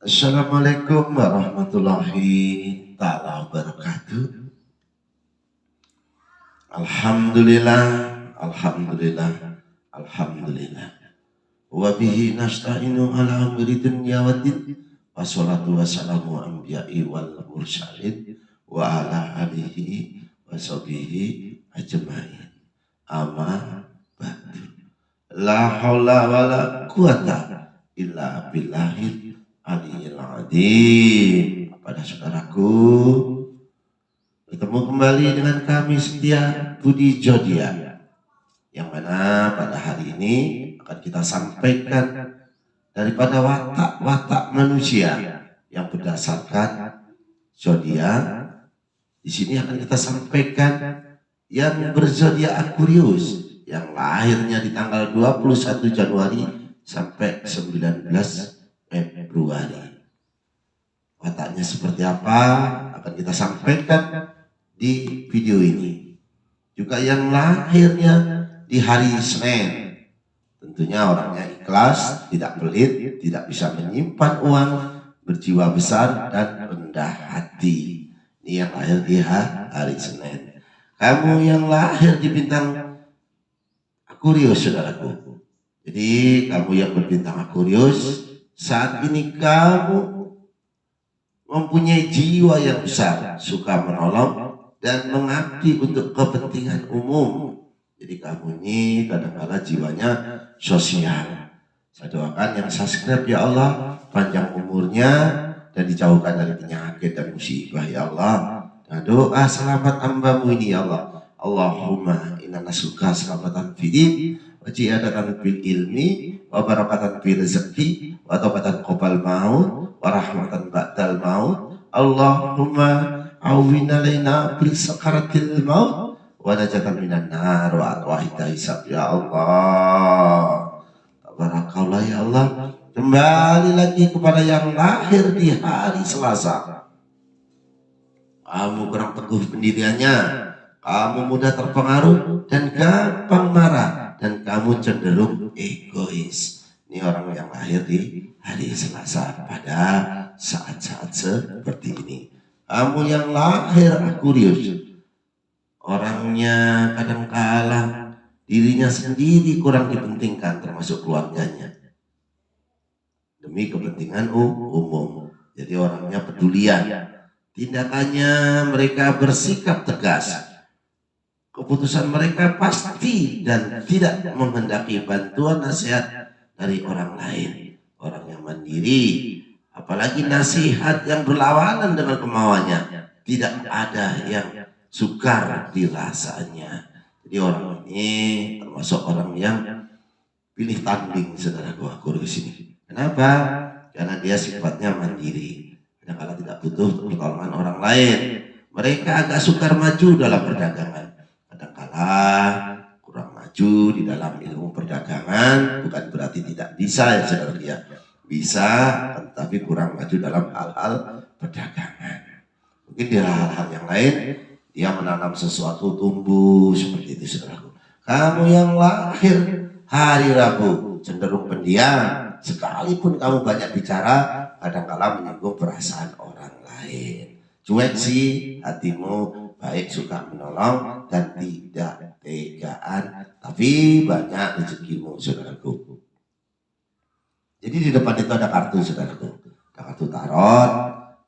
Assalamualaikum warahmatullahi taala wabarakatuh. Alhamdulillah, alhamdulillah, alhamdulillah. Wa bihi nasta'inu ala amri dunya waddin. Wassalatu wassalamu anbiya'i wal mursalin wa ala alihi wa sahbihi ajma'in. Amma ba'du. La haula wala quwata illa billahil aliyil azim. Pada saudaraku, bertemu kembali dengan kami setia Budi Jodia, yang mana pada hari ini akan kita sampaikan daripada watak-watak manusia yang berdasarkan zodiak. Di sini akan kita sampaikan yang berzodiak Aquarius, yang lahirnya di tanggal 21 Januari sampai 19 Februari. Wataknya seperti apa akan kita sampaikan di video ini. Juga yang lahirnya di hari Senin, tentunya orangnya ikhlas, tidak pelit, tidak bisa menyimpan uang, berjiwa besar dan rendah hati. Ini yang lahir di hari Senin. Kamu yang lahir di bintang Aquarius, saudaraku. Jadi kamu yang berbintang Aquarius, saat ini kamu mempunyai jiwa yang besar, suka menolong dan mengabdi untuk kepentingan umum. Jadi kamu ini kadang-kadang jiwanya sosial. Saya doakan yang subscribe, ya Allah, panjang umurnya dan dijauhkan dari penyakit dan musibah, ya Allah. Dan doa selamat hambamu ini, ya Allah. Allahumma inna nasuka selamatan fidin wa jihadatan fil ilmi wa barakatan fil rezeki wa taubatan qabal maut wa rahmatan ba'dal maut. Allahumma awwin alaina bil sakaratil maut wa najatan minan nar wa atwahita hisab, ya Allah. Tabarakallah, ya Allah. Kembali lagi kepada yang lahir di hari Selasa. Kamu kurang teguh pendiriannya, kamu mudah terpengaruh dan gampang marah, dan kamu cenderung egois. Ini orang yang lahir di hari Selasa pada saat-saat seperti ini. Kamu yang lahir Aquarius, orangnya kadang-kala dirinya sendiri kurang dipentingkan, termasuk keluarganya, demi kepentingan umum. Jadi orangnya pedulian. Tindakannya mereka bersikap tegas. Keputusan mereka pasti dan tidak menghendaki bantuan nasihat dari orang lain. Orang yang mandiri, apalagi nasihat yang berlawanan dengan kemauannya, tidak ada yang sukar dirasanya. Jadi orang ini termasuk orang yang pilih tanding, saudaraku Aquarius ini. Kenapa? Karena dia sifatnya mandiri, kadang-kadang tidak butuh pertolongan orang lain. Mereka agak sukar maju dalam perdagangan, kadang-kadang kurang maju di dalam ilmu perdagangan. Bukan berarti tidak bisa, ya saudara, dia bisa, tetapi kurang maju dalam hal-hal perdagangan. Mungkin di hal-hal yang lain dia menanam sesuatu tumbuh seperti itu, saudaraku. Kamu yang lahir hari Rabu cenderung pendiam, sekalipun kamu banyak bicara, kadang-kala menyinggung perasaan orang lain. Cuek sih hatimu, baik suka menolong dan tidak tegaan, tapi banyak rezekimu, saudaraku. Jadi di depan itu ada kartu, saudaraku, ada kartu tarot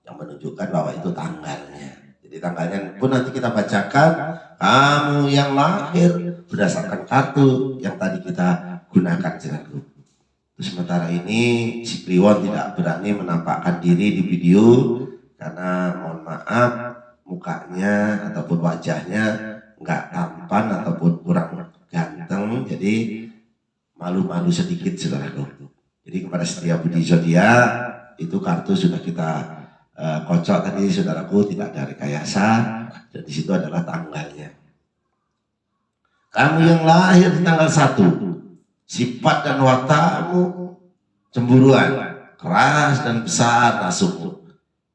yang menunjukkan bahwa itu tanggalnya. Jadi tanggalnya pun nanti kita bacakan. Kamu yang lahir berdasarkan kartu yang tadi kita gunakan, saudaraku. Sementara ini si Kliwon tidak berani menampakkan diri di video karena mohon maaf mukanya ataupun wajahnya nggak tampan ataupun kurang ganteng, jadi malu-malu sedikit, saudaraku. Jadi kepada setia Budi Zodiak, itu kartu sudah kita kocok tadi, saudaraku, tidak ada rekayasa, dan di situ adalah tanggalnya. Kamu yang lahir di tanggal 1, sifat dan watakmu cemburuan, keras dan besar nafsumu.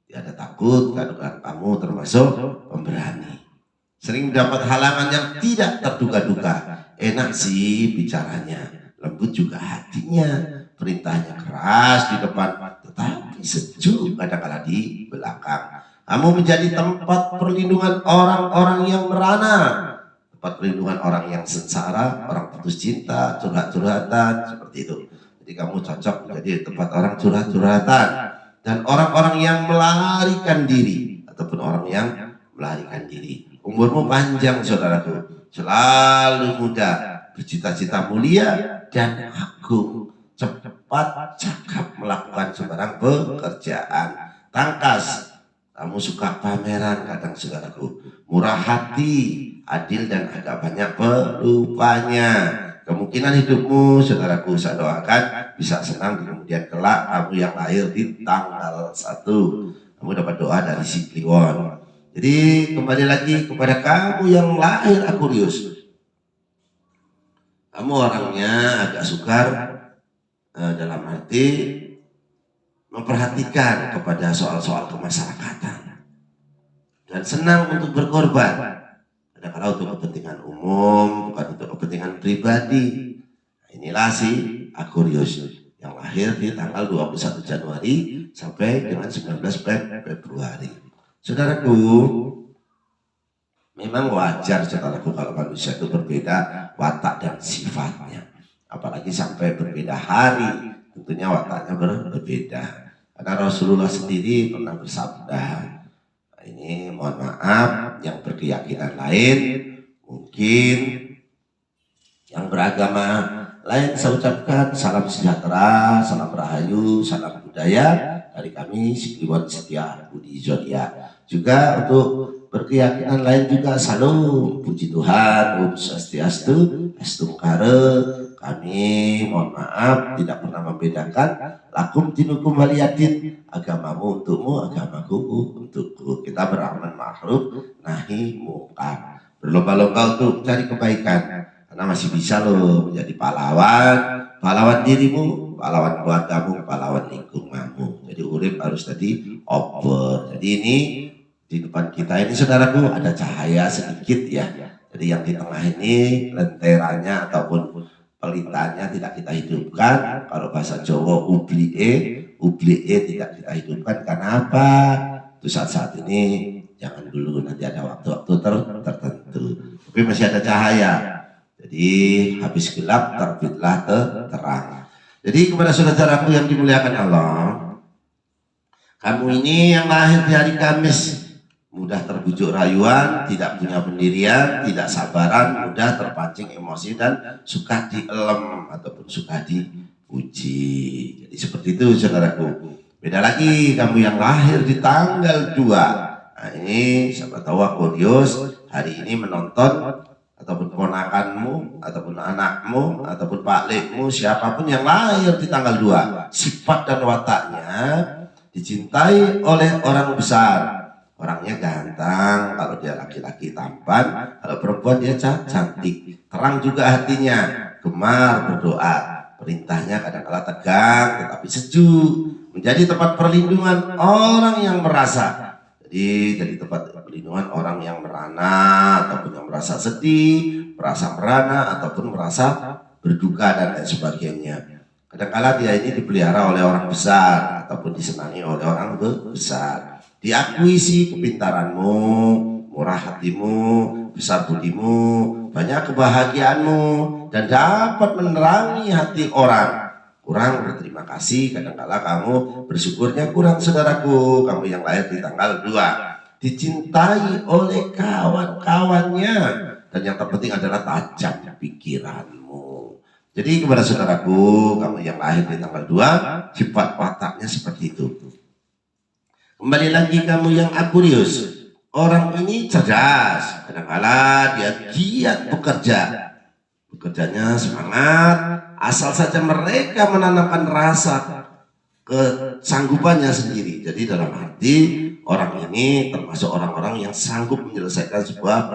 Tiada takut, kandungan kamu termasuk pemberani. Sering mendapat halangan yang tidak terduga-duga. Enak sih bicaranya, lembut juga hatinya, perintahnya keras di depan, tetapi tapi sejuk kadang-kala di belakang. Kamu menjadi tempat perlindungan orang-orang yang merana, tempat perlindungan orang yang sengsara, orang putus cinta, curhat-curhatan, seperti itu. Jadi kamu cocok menjadi tempat orang curhat-curhatan dan orang-orang yang melarikan diri ataupun orang yang melarikan diri. Umurmu panjang saudaraku, selalu muda, bercita-cita mulia dan agung, cepat cakap melakukan sembarang pekerjaan, tangkas. Kamu suka pameran kadang saudaraku, murah hati, adil dan agak banyak pelupanya. Kemungkinan hidupmu saudaraku saya doakan bisa senang di kemudian kelak. Kamu yang lahir di tanggal 1, kamu dapat doa dari si Kliwon. Jadi kembali lagi kepada kamu yang lahir Aquarius. Kamu orangnya agak sukar dalam arti memperhatikan kepada soal-soal kemasyarakatan dan senang untuk berkorban. Kadang-kadang untuk kepentingan umum, bukan untuk kepentingan pribadi. Nah, inilah si Aquarius yang lahir di tanggal 21 Januari sampai dengan 19 Februari. Saudaraku, memang wajar saudaraku kalau manusia itu berbeda watak dan sifatnya. Apalagi sampai berbeda hari, tentunya wataknya berbeda. Karena Rasulullah sendiri pernah bersabda, ini mohon maaf yang berkeyakinan lain, mungkin yang beragama lain, saya ucapkan salam sejahtera, salam rahayu, salam budaya dari kami si Kliwon Setia Budi Zodiak. Juga untuk berkeyakinan lain juga salam puji Tuhan, Om Swastiastu, Astungkare. Kami mohon maaf tidak pernah membedakan lakum dinukum waliyadin, agamamu untukmu, agamaku untukku. Kita beramal ma'ruf nahi mungkar, berlomba-lomba untuk cari kebaikan, karena masih bisa loh menjadi pahlawan dirimu, pahlawan keluargamu, pahlawan lingkunganmu. Jadi urip harus tadi obor. Jadi ini di depan kita ini saudaraku ada cahaya sedikit ya. Jadi yang di tengah ini lenteranya ataupun pelitanya tidak kita hidupkan. Kalau bahasa Jawa ublie tidak kita hidupkan. Karena apa? Itu saat ini jangan dulu, nanti ada waktu-waktu tertentu. Tapi masih ada cahaya. Jadi habis gelap terbitlah terang. Jadi kepada saudaraku yang dimuliakan Allah, kamu ini yang lahir di hari Kamis, mudah terbujuk rayuan, tidak punya pendirian, tidak sabaran, mudah terpancing emosi dan suka dielem ataupun suka dipuji. Jadi seperti itu saudaraku. Beda lagi kamu yang lahir di tanggal 2. Nah ini siapa tahu Aquarius hari ini menonton, ataupun ponakanmu, ataupun anakmu, ataupun paklikmu, siapapun yang lahir di tanggal 2, sifat dan wataknya dicintai oleh orang besar. Orangnya ganteng, kalau dia laki-laki tampan, kalau perempuan dia cantik. Terang juga hatinya, gemar berdoa. Perintahnya kadang-kala tegang tetapi sejuk. Menjadi tempat perlindungan orang yang merasa. Jadi tempat perlindungan orang yang merana ataupun yang merasa sedih, merasa merana ataupun merasa berduka dan lain sebagainya. Kadang-kala dia ini dipelihara oleh orang besar ataupun disenangi oleh orang besar. Diakui sih kepintaranmu, murah hatimu, besar budimu, banyak kebahagiaanmu, dan dapat menerangi hati orang. Kurang berterima kasih, kadang-kala kamu bersyukurnya kurang saudaraku. Kamu yang lahir di tanggal 2 dicintai oleh kawan-kawannya, dan yang terpenting adalah tajam pikiranmu. Jadi kepada saudaraku, kamu yang lahir di tanggal 2, sifat wataknya seperti itu. Kembali lagi kamu yang Aquarius, orang ini cerdas, kadang-kala dia giat bekerja, bekerjanya semangat, asal saja mereka menanamkan rasa kesanggupannya sendiri. Jadi dalam arti orang ini termasuk orang-orang yang sanggup menyelesaikan sebuah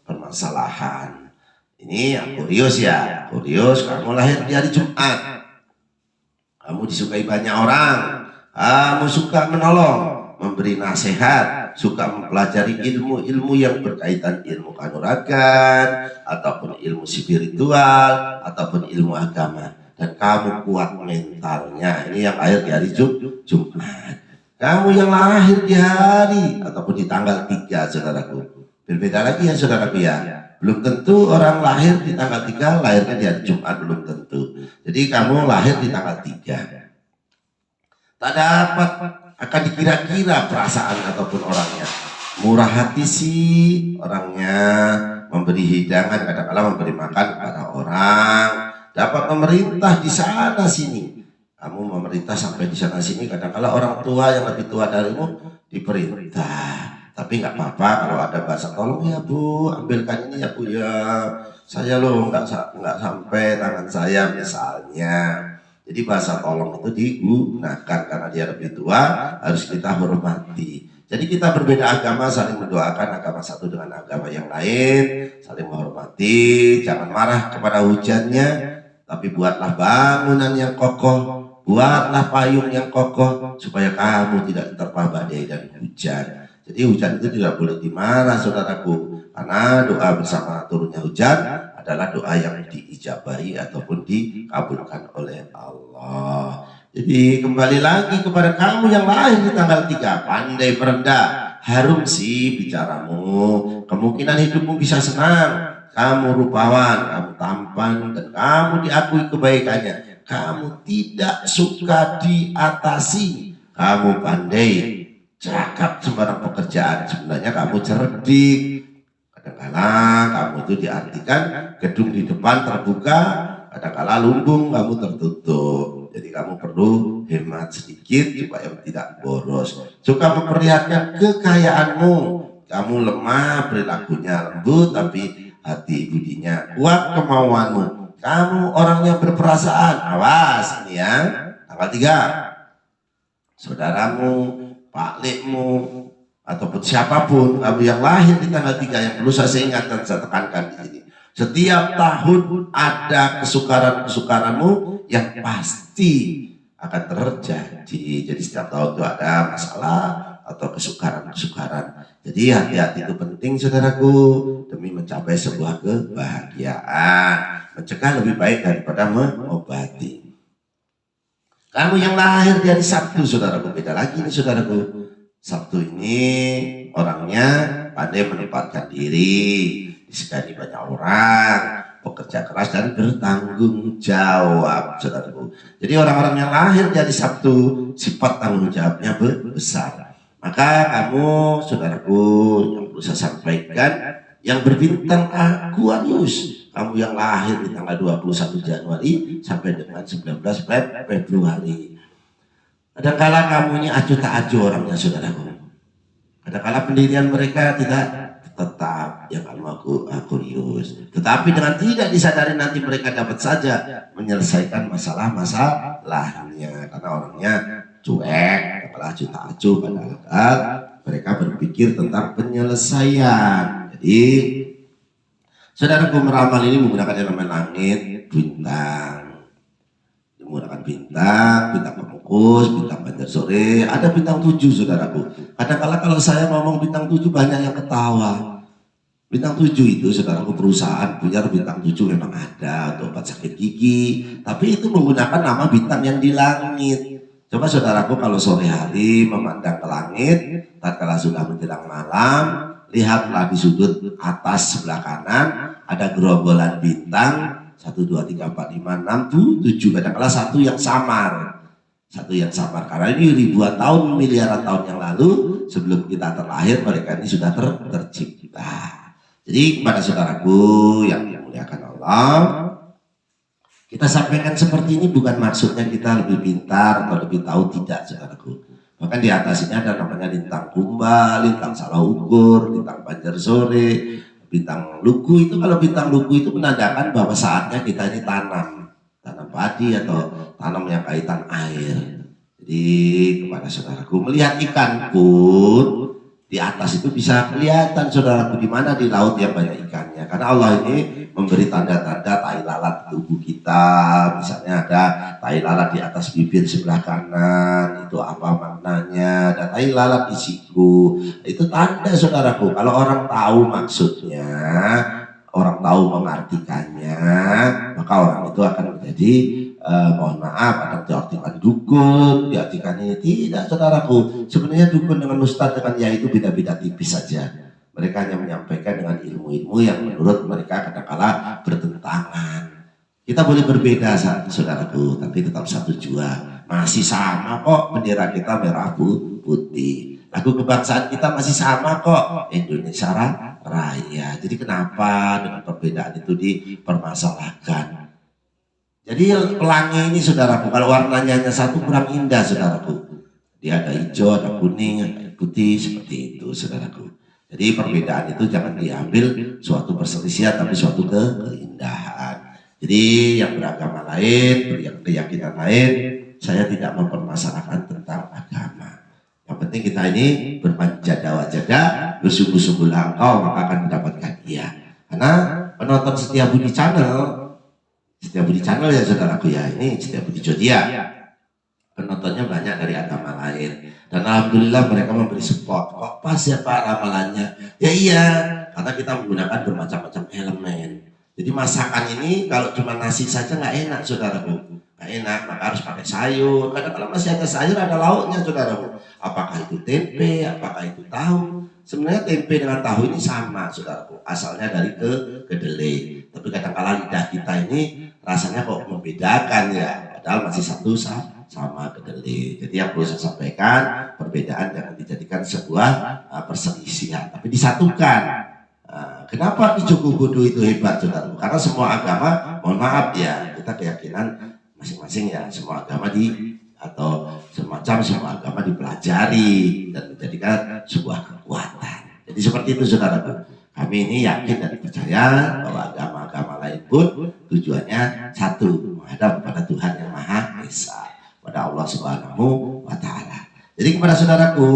permasalahan. Ini Aquarius ya, Aquarius kamu lahir di hari Jumat, kamu disukai banyak orang, kamu suka menolong, memberi nasihat, suka mempelajari ilmu-ilmu yang berkaitan ilmu kanuragan ataupun ilmu spiritual ataupun ilmu agama. dan kamu kuat mentalnya. Ini yang lahir di hari Jumat. Kamu yang lahir di hari ataupun di tanggal 3, saudaraku, berbeda lagi ya saudaraku ya. Belum tentu orang lahir di tanggal 3 lahirnya di hari Jumat, belum tentu. Jadi kamu lahir di tanggal 3, tak dapat akan dikira-kira perasaan ataupun orangnya. Murah hati sih orangnya, memberi hidangan, kadang-kadang memberi makan kepada orang, dapat memerintah di sana sini. Kamu memerintah sampai di sana sini, kadang-kadang orang tua yang lebih tua darimu diperintah. Tapi nggak apa-apa kalau ada bahasa, tolong ya Bu, ambilkan ini ya Bu ya, saya loh nggak sampai tangan saya misalnya. Jadi bahasa tolong itu digunakan karena dia lebih tua, harus kita hormati. Jadi kita berbeda agama, saling mendoakan agama satu dengan agama yang lain, saling menghormati, jangan marah kepada hujannya, tapi buatlah bangunan yang kokoh, buatlah payung yang kokoh, supaya kamu tidak terpa badai dan hujan. Jadi hujan itu tidak boleh dimarah saudaraku, karena doa bersama turunnya hujan adalah doa yang diijabahi ataupun dikabulkan oleh Allah. Jadi kembali lagi kepada kamu yang lahir di tanggal 3, pandai merendah, harum sih bicaramu, kemungkinan hidupmu bisa senang, kamu rupawan, kamu tampan, dan kamu diakui kebaikannya, kamu tidak suka diatasi, kamu pandai cakap sembarang pekerjaan, sebenarnya kamu cerdik. Kadang-kadang kamu itu diartikan gedung di depan terbuka, kadang-kadang lumbung kamu tertutup. Jadi kamu perlu hemat sedikit supaya tidak boros. Suka memperlihatkan kekayaanmu, kamu lemah perilakunya, lembut tapi hati budinya kuat, kemauanmu, kamu orangnya berperasaan. Awas ini ya, tanggal 3, saudaramu, paklikmu, ataupun siapapun kamu yang lahir di tanggal 3, yang perlu saya ingatkan, saya tekankan di sini, setiap tahun ada kesukaran-kesukaranmu yang pasti akan terjadi. Jadi setiap tahun itu ada masalah atau kesukaran-kesukaran. Jadi hati-hati itu penting saudaraku, demi mencapai sebuah kebahagiaan. Mencegah lebih baik daripada mengobati. Kamu yang lahir di hari Sabtu saudaraku, beda lagi nih saudaraku. Sabtu ini orangnya pandai menempatkan diri, disegani banyak orang, bekerja keras dan bertanggung jawab saudaraku. Jadi orang-orang yang lahir di hari Sabtu, sifat tanggung jawabnya besar. Maka kamu saudaraku yang perlu saya sampaikan, yang berbintang Aquarius, kamu yang lahir di tanggal 21 Januari sampai dengan 19 Februari. Kadang-kala kamu ini acuh tak acuh orangnya saudaraku. Kadang-kala pendirian mereka tidak tetap, yang kamu Aquarius. Tetapi dengan tidak disadari nanti mereka dapat saja menyelesaikan masalah-masalahnya. Karena orangnya cuek, kadang-kala acuh tak acuh, padahal mereka berpikir tentang penyelesaian. Jadi saudaraku, meramal ini menggunakan elemen langit, bintang. Menggunakan bintang pemukus, bintang banjar sore, ada bintang 7 saudaraku. Kadang-kala kalau saya ngomong bintang 7 banyak yang ketawa. Bintang 7 itu saudaraku, perusahaan punya bintang 7 memang ada untuk obat sakit gigi, tapi itu menggunakan nama bintang yang di langit. Coba saudaraku kalau sore hari memandang ke langit, tatkala sudah menjelang malam, lihatlah di sudut atas sebelah kanan ada gerombolan bintang 1, 2, 3, 4, 5, 6, 7. Kadang-kala satu yang samar, karena ini ribuan tahun, miliaran tahun yang lalu sebelum kita terlahir mereka ini sudah tercipta. Jadi kepada saudaraku yang dimuliakan Allah, kita sampaikan seperti ini bukan maksudnya kita lebih pintar atau lebih tahu, tidak saudaraku. Bahkan di atas ini ada namanya lintang kumbal, lintang salah ukur, lintang banjar sore, bintang lugu. Itu kalau bintang lugu itu menandakan bahwa saatnya kita ini tanam padi atau tanam yang kaitan air. Jadi kepada saudaraku, melihat ikan pun di atas itu bisa kelihatan saudaraku di mana di laut yang banyak ikannya. Karena Allah ini memberi tanda-tanda tai lalat di tubuh kita. Misalnya ada tai lalat di atas bibir sebelah kanan, itu apa maknanya? Ada tai lalat di siku, itu tanda saudaraku. Kalau orang tahu maksudnya, orang tahu mengartikannya, maka orang itu akan menjadi mohon maaf, ada diartikan dukun, diartikan ini. Tidak, saudaraku. Sebenarnya dukun dengan ustadz dengan ya itu beda-beda tipis saja. Mereka hanya menyampaikan dengan ilmu-ilmu yang menurut mereka kadang-kala bertentangan. Kita boleh berbeda, saudaraku, tapi tetap satu jua. Masih sama kok, bendera kita merah putih. Lagu kebangsaan kita masih sama kok, Indonesia Raya. Jadi kenapa dengan perbedaan itu dipermasalahkan? Jadi pelangi ini, saudaraku, kalau warnanya hanya satu kurang indah, saudaraku. Dia ada hijau, ada kuning, ada putih, seperti itu, saudaraku. Jadi perbedaan itu jangan diambil suatu perselisihan, tapi suatu keindahan. Jadi yang beragama lain, yang keyakinan lain, saya tidak mempermasalahkan tentang agama. Yang penting kita ini berjada-jada, bersungguh-sungguh langkau, maka akan mendapatkan dia. Karena penonton Setiabudi Channel ya saudaraku ya, ini Setiabudi Jodia. Penontonnya banyak dari agama lain. Dan alhamdulillah mereka memberi support. Kok pas ya Pak ramalannya? Ya iya, karena kita menggunakan bermacam-macam elemen. Jadi masakan ini kalau cuma nasi saja nggak enak, saudaraku. Nggak enak, maka harus pakai sayur. Kadang-kadang masih ada sayur, ada lauknya, saudaraku. Apakah itu tempe, apakah itu tahu? Sebenarnya tempe dengan tahu ini sama, saudaraku. Asalnya dari kedelai. Tapi kadang-kadang lidah kita ini rasanya kok membedakan ya. Padahal masih satu sama kedelai. Jadi yang perlu saya sampaikan, perbedaan jangan dijadikan sebuah perselisihan, tapi disatukan. Kenapa Ki Joko Bodo itu hebat, saudara? Karena semua agama, mohon maaf ya, kita keyakinan masing-masing ya, semua agama atau semua agama dipelajari dan menjadikan sebuah kekuatan. Jadi seperti itu, saudaraku. Kami ini yakin dan percaya bahwa agama-agama lain pun tujuannya satu, menghadap kepada Tuhan yang Maha Esa, pada Allah Subhanahu wa Ta'ala. Jadi kepada saudaraku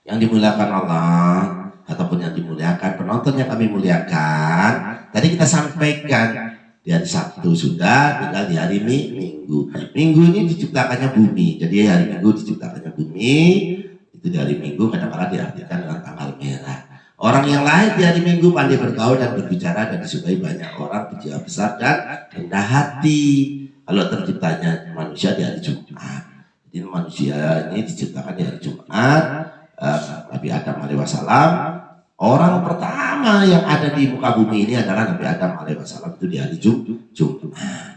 yang dimuliakan Allah ataupun yang dimuliakan penonton yang kami muliakan, tadi kita sampaikan di hari Sabtu sudah, tinggal di hari Minggu. Minggu ini diciptakannya bumi, jadi hari Minggu diciptakannya bumi. Itu di hari Minggu kadang-kadang diartikan dengan tanggal merah. Orang yang lahir di hari Minggu pandai bergaul dan berbicara dan disukai banyak orang, berjiwa besar dan rendah hati. Kalau terciptanya manusia di hari Jumat, jadi manusia ini diciptakan di hari Jumat. Nabi Adam alaihissalam, orang pertama yang ada di muka bumi ini adalah Nabi Adam alaihissalam, itu di hari Jumat.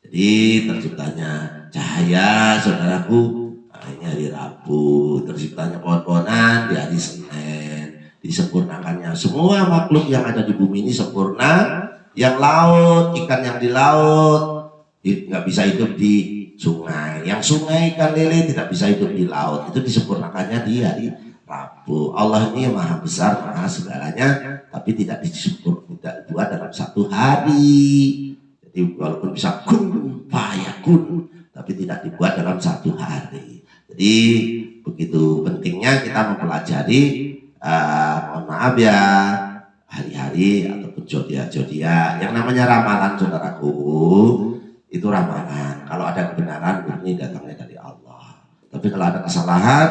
Jadi terciptanya cahaya, saudaraku, ini hari Rabu. Terciptanya pohon-pohonan di hari Senin. Disempurnakannya semua makhluk yang ada di bumi ini sempurna. Yang laut, ikan yang di laut nggak bisa hidup di sungai. Yang sungai ikan lele tidak bisa hidup di laut. Itu disempurnakannya di hari Rabu. Allah ini maha besar, maha segalanya, tapi tidak dibuat dalam satu hari. Jadi walaupun bisa kun fayakun, tapi tidak dibuat dalam satu hari. Jadi begitu pentingnya kita mempelajari, mohon maaf ya, hari-hari ataupun zodiak yang namanya ramalan, saudaraku. Itu ramalan. Kalau ada kebenaran, murni datangnya dari Allah. Tapi kalau ada kesalahan,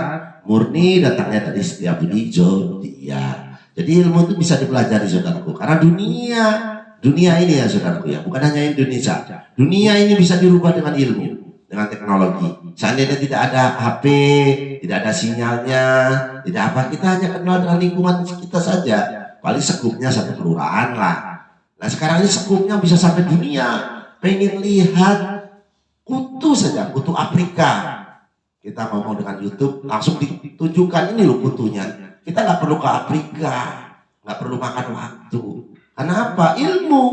murni datangnya dari Setiabudi Jodia. Jadi ilmu itu bisa dipelajari, saudaraku. Karena dunia ini ya, saudaraku ya, bukan hanya Indonesia. Dunia ini bisa dirubah dengan ilmu, dengan teknologi. Seandainya tidak ada HP, tidak ada sinyalnya, tidak apa, kita hanya kenal dengan lingkungan kita saja. Paling sekupnya satu kelurahan lah. Nah sekarang ini sekupnya bisa sampai dunia. Pengen lihat kutu saja, kutu Afrika. Kita ngomong dengan YouTube, langsung ditunjukkan ini loh kutunya. Kita nggak perlu ke Afrika, nggak perlu makan waktu. Karena apa? Ilmu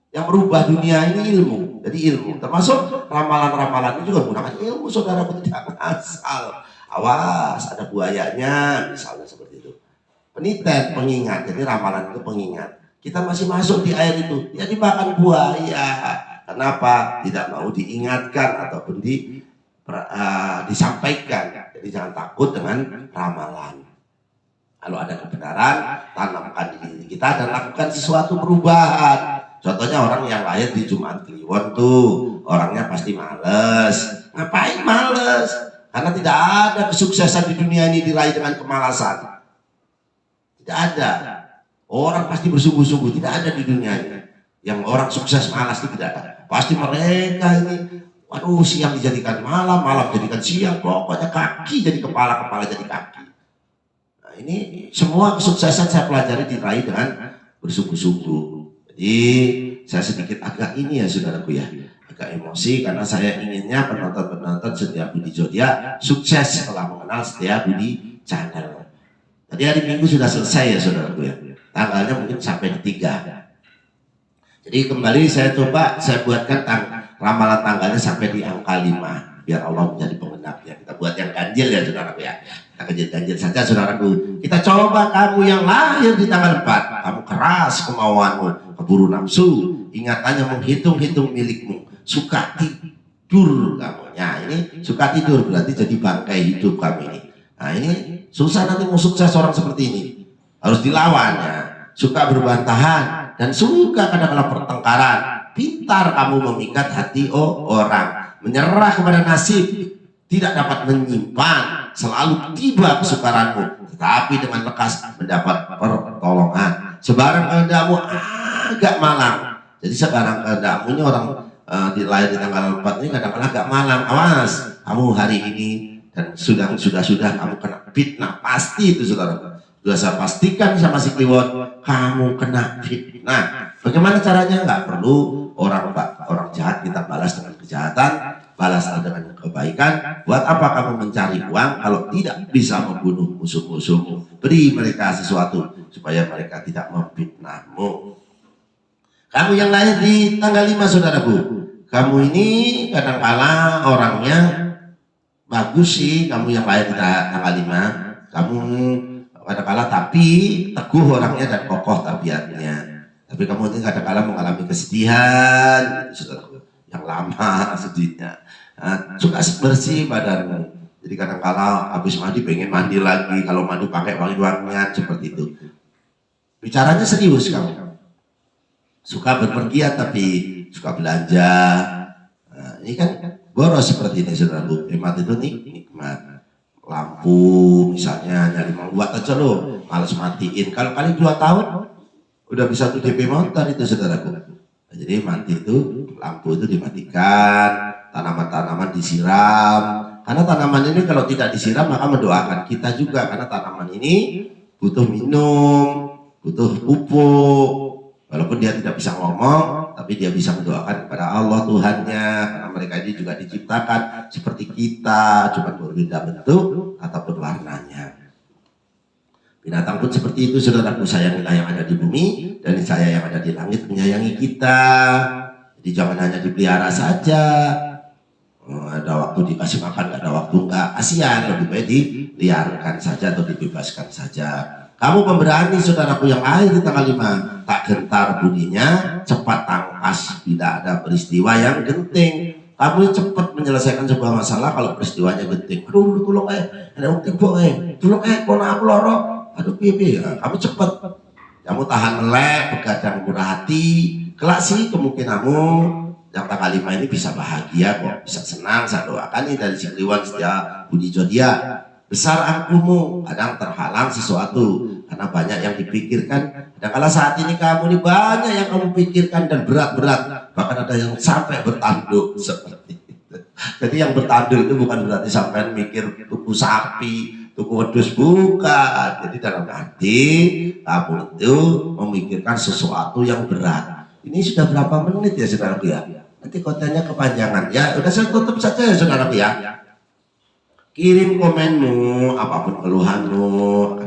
yang merubah dunia ini, ilmu. Jadi ilmu, termasuk ramalan-ramalan itu juga menggunakan ilmu, saudaraku, tidak asal. Awas, ada buayanya, misalnya seperti itu. Peniten, pengingat. Jadi ramalan itu pengingat. Kita masih masuk di air itu, ya dimakan buaya. Kenapa? Tidak mau diingatkan ataupun disampaikan. Jadi jangan takut dengan ramalan. Kalau ada kebenaran, tanamkan di diri kita dan lakukan sesuatu perubahan. Contohnya orang yang lahir di Jumat Kliwon tuh, orangnya pasti males. Ngapain males? Karena tidak ada kesuksesan di dunia ini diraih dengan kemalasan. Tidak ada. Orang pasti bersungguh-sungguh, tidak ada di dunia ini. Yang orang sukses malas itu tidak ada. Pasti mereka ini, waduh, siang dijadikan malam, malam jadikan siang, pokoknya kaki jadi kepala, kepala jadi kaki. Nah, ini semua kesuksesan saya pelajari diraih dengan bersungguh-sungguh. Jadi saya sedikit agak ini ya saudaraku ya, agak emosi karena saya inginnya penonton-penonton Setia Budi Zodiak sukses setelah mengenal Setia Budi Channel. Tadi hari Minggu sudah selesai ya saudaraku ya, tanggalnya mungkin sampai di 3. Jadi kembali saya coba saya buatkan ramalan tanggalnya sampai di angka 5 biar Allah menjadi penggenapnya. Kita buat yang ganjil ya saudaraku ya, kita ganjil-ganjil saja saudaraku. Kita coba kamu yang lahir di tanggal 4, kamu keras kemauanmu, keburu nafsu, ingatannya menghitung-hitung milikmu, suka tidur kamu. Nah ini suka tidur berarti jadi bangkai hidup kamu ini. Nah ini susah nanti mau sukses orang seperti ini, harus dilawan ya. Suka berbantahan dan suka kadang-kadang pertengkaran. Pintar kamu memikat hati orang, menyerah kepada nasib, tidak dapat menyimpan, selalu tiba kesukaranmu, tetapi dengan lekas mendapat pertolongan. Sebarang kehendakmu agak malam. Jadi sekarang kehendakmu ini orang lahir di tanggal 4 ini kadang-kadang agak malam. Awas, kamu hari ini dan sudah kamu kena fitnah, pasti itu saudara. Sudah saya pastikan sama si Kliwon, kamu kena fitnah. Bagaimana caranya? Nggak perlu orang jahat kita balas dengan kejahatan, balas dengan kebaikan. Buat apa kamu mencari uang kalau tidak bisa membunuh musuh-musuhmu? Beri mereka sesuatu supaya mereka tidak memfitnahmu. Kamu yang lahir di tanggal 5 saudaraku, kamu ini kadang-kala orangnya bagus sih. Kamu yang lahir di tanggal 5, kamu kadang-kala tapi teguh orangnya dan kokoh tabiatnya. Tapi kamu ini kadang-kala mengalami kesedihan, saudaraku, yang lama sedihnya. Suka bersih badanmu. Jadi kadang-kala habis mandi pengen mandi lagi. Kalau mandi pakai wangi-wangian seperti itu. Bicaranya serius kamu. Suka berpergian tapi suka belanja. Nah, ini kan boros seperti ini saudaraku. Hemat itu nikmat. Lampu misalnya nyari 5 watt aja lo, males matiin. Kalau kali 2 tahun udah bisa tuh DP motor itu saudaraku. Nah, jadi mati itu, lampu itu dimatikan, tanaman-tanaman disiram. Karena tanaman ini kalau tidak disiram maka mendoakan kita juga, karena tanaman ini butuh minum, butuh pupuk. Walaupun dia tidak bisa ngomong, tapi dia bisa mendoakan kepada Allah Tuhannya, karena mereka ini juga diciptakan seperti kita, cuma berbeda bentuk ataupun warnanya. Binatang pun seperti itu saudaraku. Sayangilah yang ada di bumi dan saya yang ada di langit menyayangi kita. Jadi jangan hanya dipelihara saja. Ada waktu dikasih makan, gak ada waktu enggak, kasihan. Lebih baik diliarkan saja atau dibebaskan saja. Kamu pemberani saudaraku yang lahir di tanggal 5, tak gentar bunyinya, cepat tangkas bila ada peristiwa yang genting. Kamu cepat menyelesaikan sebuah masalah kalau peristiwanya genting. Aduh, tolong ada yang tiba tolong kono aku loro. Aduh, piye ya. Kamu cepat. Kamu tahan melek, begadang murah hati. Kelak sih kemungkinanmu yang tanggal 5 ini bisa bahagia kok, bisa senang. Saya doakan nih dari si Kliwon Setia Budi Zodiak. Besar angkumu, kadang terhalang sesuatu karena banyak yang dipikirkan. Dan kalau saat ini kamu ini banyak yang kamu pikirkan dan berat-berat, bahkan ada yang sampai bertanduk seperti itu. Jadi yang bertanduk itu bukan berarti sampai mikir tuku sapi, tuku wedhus, bukan. Jadi dalam hati kamu itu memikirkan sesuatu yang berat. Ini sudah berapa menit ya saudaraku ya? Nanti kontennya kepanjangan ya. Udah saya tutup saja ya saudaraku ya. Kirim komenmu, apapun keluhanmu.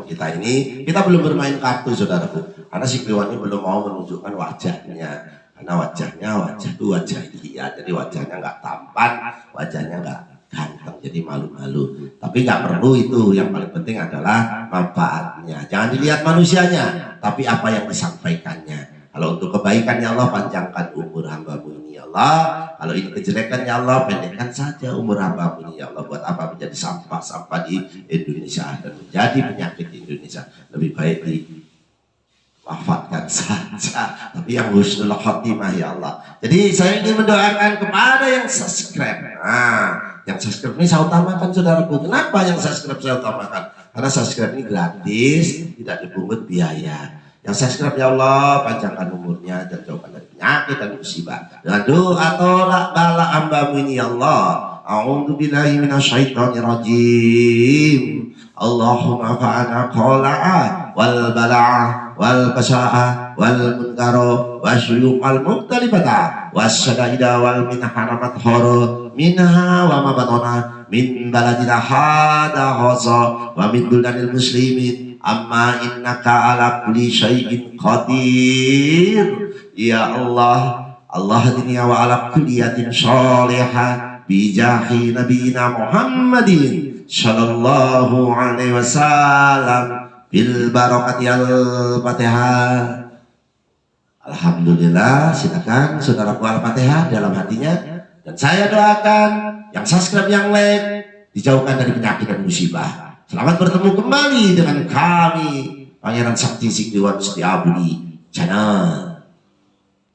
Kita belum bermain kartu saudaraku, karena si Kliwon ini belum mau menunjukkan wajahnya, karena wajah dia, jadi wajahnya nggak tampan, wajahnya nggak ganteng, jadi malu-malu. Tapi nggak perlu itu, yang paling penting adalah manfaatnya. Jangan dilihat manusianya, tapi apa yang disampaikannya. Kalau untuk kebaikan ya Allah, panjangkan umur hamba-Mu ini ya Allah. Kalau ini kejelekan ya Allah, pendekkan saja umur hamba-Mu ini ya Allah. Buat apa menjadi sampah-sampah di Indonesia dan menjadi penyakit di Indonesia. Lebih baik wafatkan saja, tapi yang husnul khotimah ya Allah. Jadi saya ingin mendoakan kepada yang subscribe. Nah, yang subscribe ini saya utamakan saudaraku. Kenapa yang subscribe saya utamakan? Karena subscribe ini gratis, tidak dipungut biaya. Yang subscribe ya Allah, panjangkan umurnya dan jauhkan dari penyakit dan musibah. Dengan doa tolak bala hambamu ini ya Allah. A'udzubillahi minasyaitonirrajim. Allahumma fa'ana qala'a wal bala'a wal qasa'a wal munkara wasyuyuqal muktalibata wasyadaida wal minhanamat horo minha wa ma batana min baladina hada khasa wa min buldanil muslimin amma innaka ala kulli syai'in qadir. Ya Allah, Allah dunia wa ala kulliyatin sholihah bijahi nabiyina Muhammadin sallallahu alaihi wasallam bil barakati al-Fatihah. Alhamdulillah, silakan saudaraku al-Fatihah dalam hatinya. Dan saya doakan yang subscribe, yang like, dijauhkan dari penyakit dan musibah. Selamat bertemu kembali dengan kami Pangeran Sakti Siktiwan Setiabudi channel.